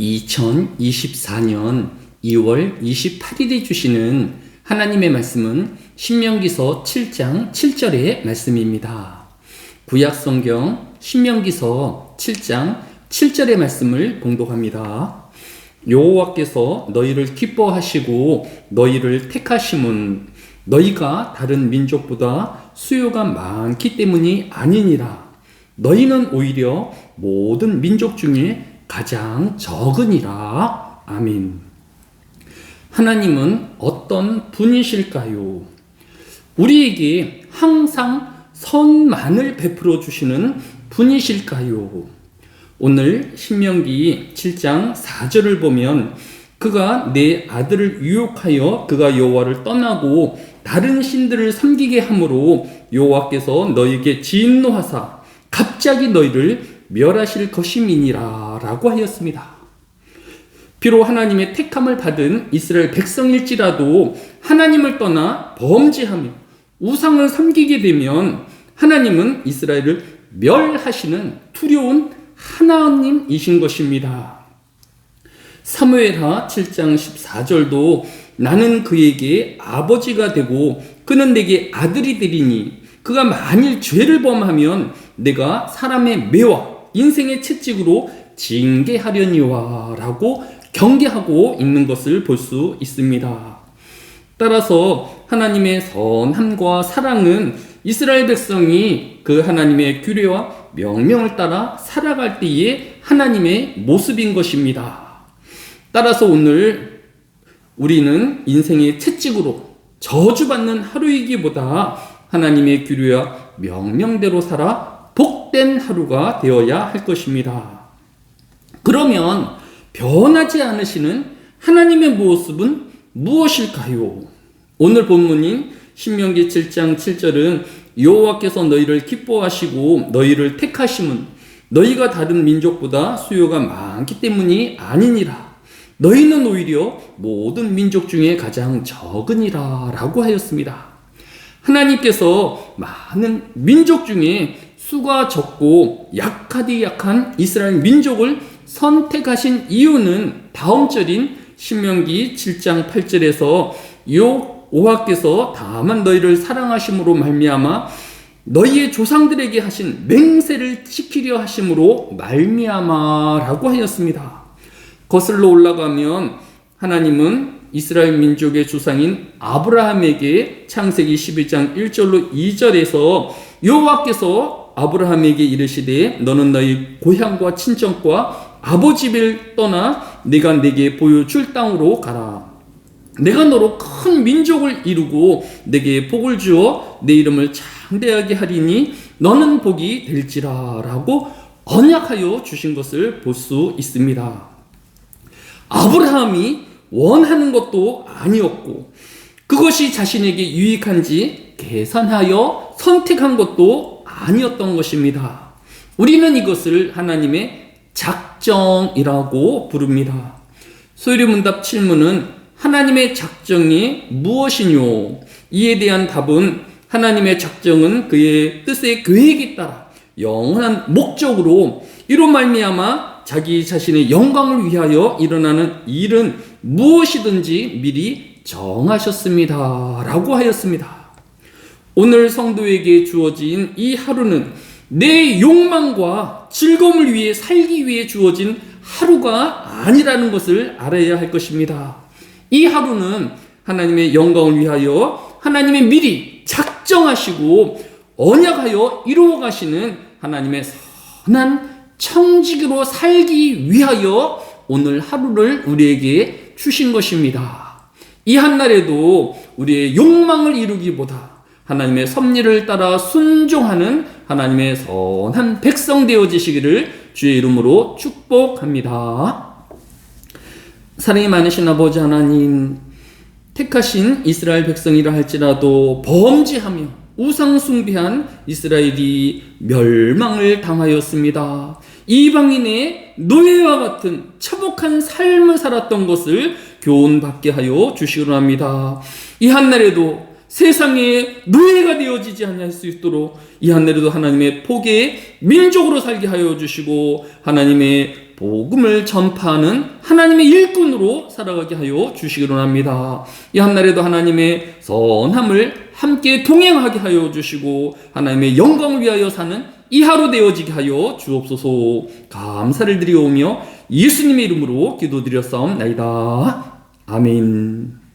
2024년 2월 28일에 주시는 하나님의 말씀은 신명기서 7장 7절의 말씀입니다. 구약성경 신명기서 7장 7절의 말씀을 봉독합니다. 여호와께서 너희를 기뻐하시고 너희를 택하심은 너희가 다른 민족보다 수요가 많기 때문이 아니니라. 너희는 오히려 모든 민족 중에 가장 적으니라. 아멘. 하나님은 어떤 분이실까요? 우리에게 항상 선만을 베풀어 주시는 분이실까요? 오늘 신명기 7장 4절을 보면 그가 내 아들을 유혹하여 그가 여호와를 떠나고 다른 신들을 섬기게 함으로 여호와께서 너희에게 진노하사 갑자기 너희를 멸하실 것임이니라 라고 하였습니다. 비록 하나님의 택함을 받은 이스라엘 백성일지라도 하나님을 떠나 범죄하며 우상을 섬기게 되면 하나님은 이스라엘을 멸하시는 두려운 하나님이신 것입니다. 사무엘하 7장 14절도 나는 그에게 아버지가 되고 그는 내게 아들이 되리니 그가 만일 죄를 범하면 내가 사람의 매와 인생의 채찍으로 징계하려니와 라고 경계하고 있는 것을 볼 수 있습니다. 따라서 하나님의 선함과 사랑은 이스라엘 백성이 그 하나님의 규례와 명령을 따라 살아갈 때의 하나님의 모습인 것입니다. 따라서 오늘 우리는 인생의 채찍으로 저주받는 하루이기보다 하나님의 규례와 명령대로 살아 복된 하루가 되어야 할 것입니다. 그러면 변하지 않으시는 하나님의 모습은 무엇일까요? 오늘 본문인 신명기 7장 7절은 여호와께서 너희를 기뻐하시고 너희를 택하심은 너희가 다른 민족보다 수요가 많기 때문이 아니니라. 너희는 오히려 모든 민족 중에 가장 적으니라 라고 하였습니다. 하나님께서 많은 민족 중에 수가 적고 약하디 약한 이스라엘 민족을 선택하신 이유는 다음 절인 신명기 7장 8절에서 여호와께서 다만 너희를 사랑하심으로 말미암아 너희의 조상들에게 하신 맹세를 지키려 하심으로 말미암아라고 하였습니다. 거슬러 올라가면 하나님은 이스라엘 민족의 조상인 아브라함에게 창세기 11장 1절로 2절에서 여호와께서 아브라함에게 이르시되 너는 너희 고향과 친정과 아버지 집을 떠나 내가 내게 보여줄 땅으로 가라. 내가 너로 큰 민족을 이루고 내게 복을 주어 내 이름을 창대하게 하리니 너는 복이 될지라 라고 언약하여 주신 것을 볼 수 있습니다. 아브라함이 원하는 것도 아니었고 그것이 자신에게 유익한지 계산하여 선택한 것도 아니었던 것입니다. 우리는 이것을 하나님의 작정이라고 부릅니다. 소리문답 7문은 하나님의 작정이 무엇이뇨? 이에 대한 답은 하나님의 작정은 그의 뜻의 계획에 따라 영원한 목적으로 이로 말미암아 자기 자신의 영광을 위하여 일어나는 일은 무엇이든지 미리 정하셨습니다 라고 하였습니다. 오늘 성도에게 주어진 이 하루는 내 욕망과 즐거움을 위해 살기 위해 주어진 하루가 아니라는 것을 알아야 할 것입니다. 이 하루는 하나님의 영광을 위하여 하나님의 미리 작정하시고 언약하여 이루어 가시는 하나님의 선한 청지기로 살기 위하여 오늘 하루를 우리에게 주신 것입니다. 이 한날에도 우리의 욕망을 이루기보다 하나님의 섭리를 따라 순종하는 하나님의 선한 백성 되어지시기를 주의 이름으로 축복합니다. 사랑이 많으신 아버지 하나님, 택하신 이스라엘 백성이라 할지라도 범죄하며 우상 숭배한 이스라엘이 멸망을 당하였습니다. 이방인의 노예와 같은 처복한 삶을 살았던 것을 교훈받게 하여 주시기로 합니다. 이 한날에도 세상의 노예가 되어지지 않을 수 있도록 이 한날에도 하나님의 복의 민족으로 살게 하여 주시고 하나님의 복음을 전파하는 하나님의 일꾼으로 살아가게 하여 주시기로 합니다. 이 한날에도 하나님의 선함을 함께 동행하게 하여 주시고 하나님의 영광을 위하여 사는 이 하루 되어지게 하여 주옵소서. 감사를 드리오며 예수님의 이름으로 기도드렸사옵나이다. 아멘.